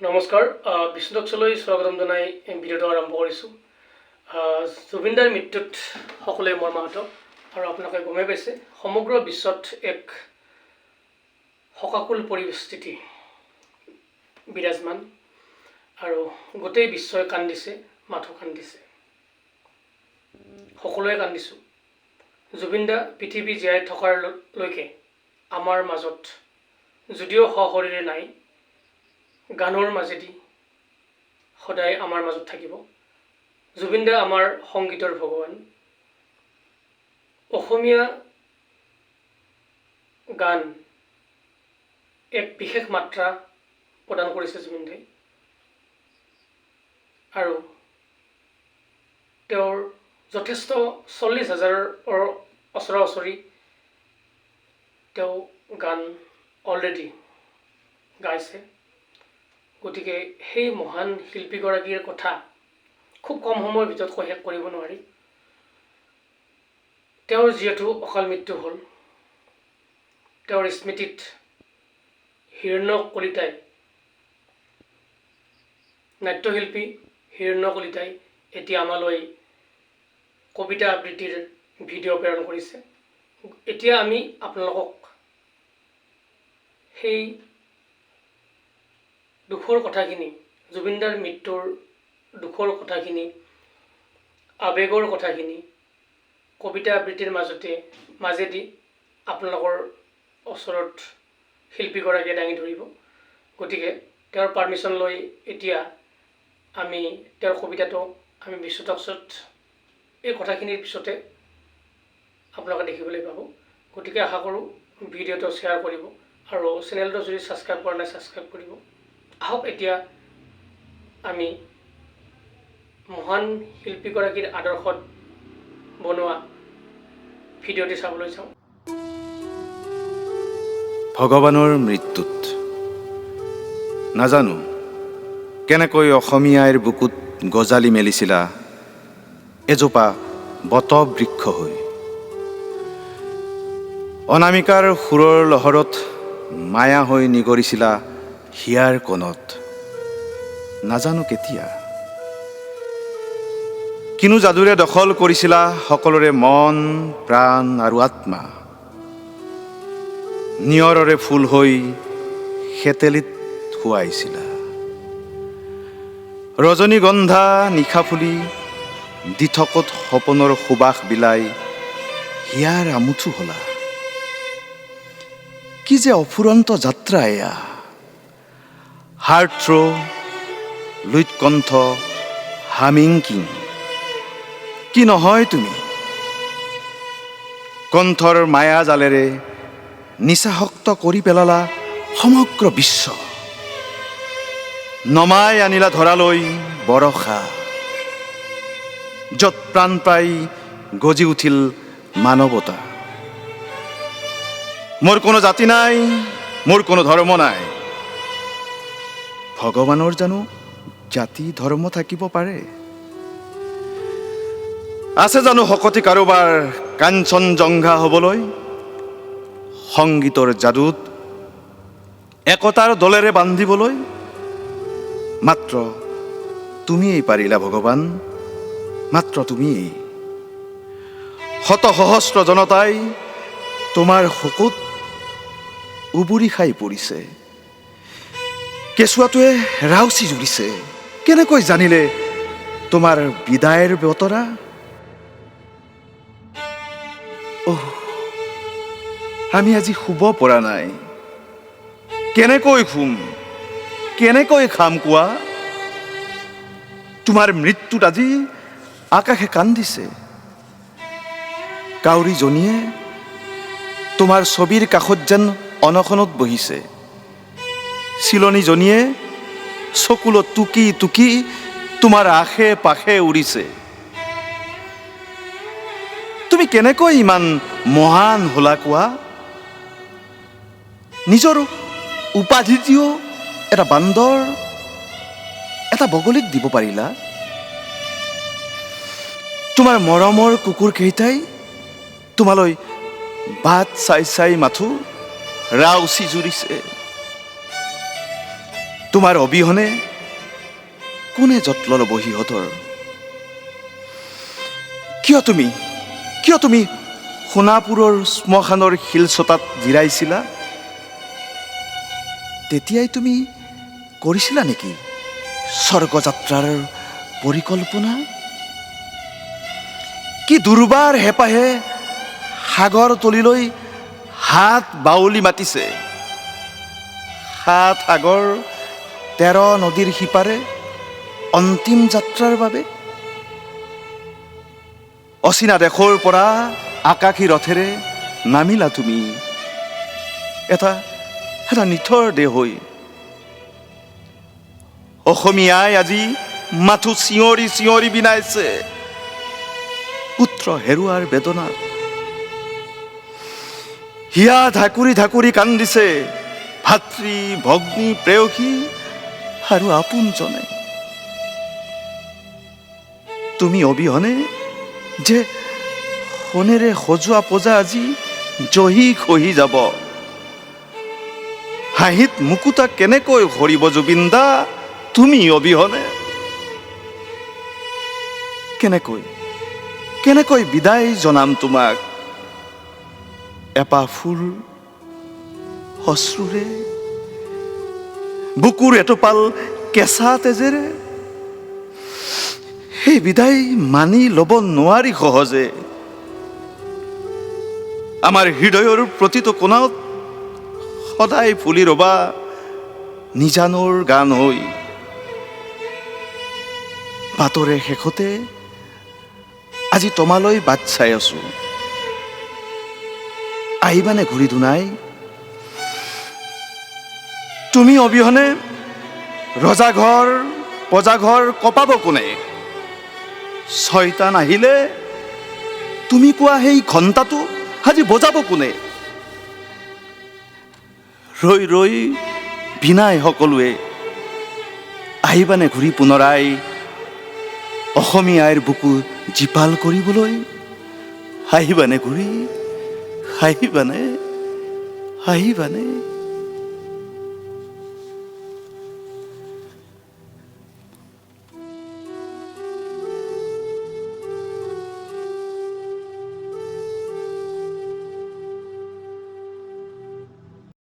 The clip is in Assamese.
নমস্কাৰ বিষ্ণুদক্ষলৈ স্বাগতম জনাই ভিডিঅ'টো আৰম্ভ কৰিছোঁ। জুবিনদাৰ মৃত্যুত সকলোৱে মৰ্মাহত আৰু আপোনালোকে গমেই পাইছে সমগ্ৰ বিশ্বত এক শোকাকুল পৰিস্থিতি বিৰাজমান আৰু গোটেই বিশ্বই কান্দিছে, মাথো কান্দিছে, সকলোৱে কান্দিছোঁ। জুবিনদা পৃথিৱী জীয়াই থকাৰলৈকে আমাৰ মাজত যদিও সশৰীৰে নাই, গানৰ মাজেদি সদায় আমাৰ মাজত থাকিব। জুবিনদা আমাৰ সংগীতৰ ভগৱান। অসমীয়া গান এক বিশেষ মাত্ৰা প্ৰদান কৰিছে জুবিনদাই আৰু তেওঁৰ যথেষ্ট 40,000ৰ ওচৰা ওচৰি তেওঁ গান অলৰেডি গাইছে। গতিকে সেই মহান শিল্পীগৰাকীৰ কথা খুব কম সময়ৰ ভিতৰত কৈ শেষ কৰিব নোৱাৰি। তেওঁৰ যিহেতু অকাল মৃত্যু হ'ল, তেওঁৰ স্মৃতিত হিৰণ্য কলিতাই, নাট্যশিল্পী হিৰণ্য কলিতাই এতিয়া আমালৈ কবিতা আবৃত্তিৰ ভিডিঅ' প্ৰেৰণ কৰিছে। এতিয়া আমি আপোনালোকক সেই দুখৰ কথাখিনি, জুবিনদাৰ মৃত্যুৰ দুখৰ কথাখিনি, আৱেগৰ কথাখিনি কবিতা আবৃত্তিৰ মাজেদি আপোনালোকৰ ওচৰত শিল্পীগৰাকীয়ে দাঙি ধৰিব। গতিকে তেওঁৰ পাৰ্মিশ্যন লৈ এতিয়া আমি তেওঁৰ কবিতাটো আমি বিশ্বদক্ষত এই কথাখিনিৰ পিছতে আপোনালোকে দেখিবলৈ পাব। গতিকে আশা কৰোঁ ভিডিঅ'টো শ্বেয়াৰ কৰিব আৰু চেনেলটো যদি ছাবস্ক্ৰাইব কৰা নাই ছাবস্ক্ৰাইব কৰিব। আহক এতিয়া আমি মহান শিল্পীগৰাকীৰ আদৰ্শত বনোৱা ভিডিঅ'টি চাবলৈ চাওঁ। ভগৱানৰ মৃত্যুত নাজানো কেনেকৈ অসমীয়াৰ বুকুত গজালি মেলিছিলা এজোপা বটবৃক্ষ হৈ। অনামিকাৰ সুৰৰ লহৰত মায়া হৈ নিগৰিছিলা হিয়াৰ কোণত। নাজানো কেতিয়া কিনো যাদুৰে দখল কৰিছিলা সকলোৰে মন, প্ৰাণ আৰু আত্মা। নিয়ৰৰে ফুল হৈ সেতেলিত শুৱাইছিলা। ৰজনীগন্ধা নিশা ফুলি দিঠকত সপোনৰ সুবাস বিলাই হিয়াৰ আমুঠু হলা। কি যে অফুৰন্ত যাত্ৰা এয়া। হাৰ্ট থ্ৰ, লুইতকণ্ঠ, হামিং কিং, কি নহয় তুমি। কণ্ঠৰ মায়া জালেৰে নিচাসক্ত কৰি পেলালা সমগ্ৰ বিশ্ব। নমাই আনিলা ধৰালৈ বৰষা, য'ত প্ৰাণ পাই গজি উঠিল মানৱতা। মোৰ কোনো জাতি নাই, মোৰ কোনো ধৰ্ম নাই। ভগৱানৰ জানো জাতি ধৰ্ম থাকিব পাৰে? আছে জানো শকতি কাৰোবাৰ কাঞ্চনজংঘা হ'বলৈ? সংগীতৰ যাদুত একতাৰ দলেৰে বান্ধিবলৈ মাত্ৰ তুমিয়েই পাৰিলা ভগৱান, মাত্ৰ তুমিয়েই। শত সহস্ৰ জনতাই তোমাৰ শোকত উবুৰি খাই পৰিছে। কেঁচুৱাটোৱে ৰাউচি জুৰিছে। কেনেকৈ জানিলে তোমাৰ বিদায়ৰ বতৰা? আমি আজি শুব পৰা নাই। কেনেকৈ শুম, কেনেকৈ খাম কোৱা? তোমাৰ মৃত্যুত আজি আকাশে কান্দিছে। কাউৰীজনীয়ে তোমাৰ ছবিৰ কাষত যেন অনশনত বহিছে। চিলনীজনীয়ে চকুলত টুকি টুকি তোমাৰ আশে পাশে উৰিছে। তুমি কেনেকৈ ইমান মহান হলা কোৱা? নিজৰ উপাধিটিও এটা বান্দৰ, এটা বগলীক দিব পাৰিলা। তোমাৰ মৰমৰ কুকুৰকেইটাই তোমালৈ বাট চাই চাই মাথো ৰাউচি জুৰিছে। তোমাৰ অবিহনে কোনে যত্ন ল'ব সিহঁতৰ? কিয় তুমি সোণাপুৰৰ শ্মশানৰ শিলচটাত জিৰাইছিলা? তেতিয়াই তুমি কৰিছিলা নেকি স্বৰ্গযাত্ৰাৰ পৰিকল্পনা? কি দুৰ্বাৰ হেঁপাহে সাগৰ তলিলৈ হাত বাউলি মাতিছে। 7 সাগৰ 13 নদীৰ সিপাৰে অন্তিম যাত্ৰাৰ বাবে। অচিনা দেশৰ পৰা আকাশী ৰথেৰে নামিলা তুমি এটা নিথৰ দেহ হৈ। অসমীয়াই আজি মাথো চিঞৰি চিঞৰি বিনাইছে পুত্ৰ হেৰুৱাৰ বেদনাত। হিয়া ঢাকুৰি ঢাকুৰি কান্দিছে ভাতৃ ভগ্নী প্ৰেয়সী আৰু আপোনজনে। তুমি অবিহনে যে সোণেৰে সজোৱা পজা আজি জহি খহি যাব। হাঁহিত মুকুতা কেনেকৈ সৰিব জুবিনদা তুমি অবিহনে? কেনেকৈ বিদায় জনাম তোমাক? এপাহ ফুল অশ্ৰুৰে, বুকুৰ এটোপাল কেঁচা তেজেৰে? সেই বিদায় মানি ল'ব নোৱাৰি সহজে। আমাৰ হৃদয়ৰ প্ৰতিটো কোণত সদায় ফুলি ৰবা নিজানৰ গান হৈ। বাটৰে শেষতে আজি তোমালৈ বাট চাই আছো। আহিবানে ঘূৰি দুনাই? তুমি অবিহনে ৰজাঘৰ প্ৰজাঘৰ কপাব কোনে? ছয়তান আহিলে তুমি কোৱা সেই ঘণ্টাটো আজি বজাব কোনে? ৰৈ ৰৈ বিনাই সকলোৱে। আহিবানে ঘূৰি পুনৰাই অসমীয়াৰ বুকু জীপাল কৰিবলৈ? আহিবানে ঘূৰি? আহিবানে?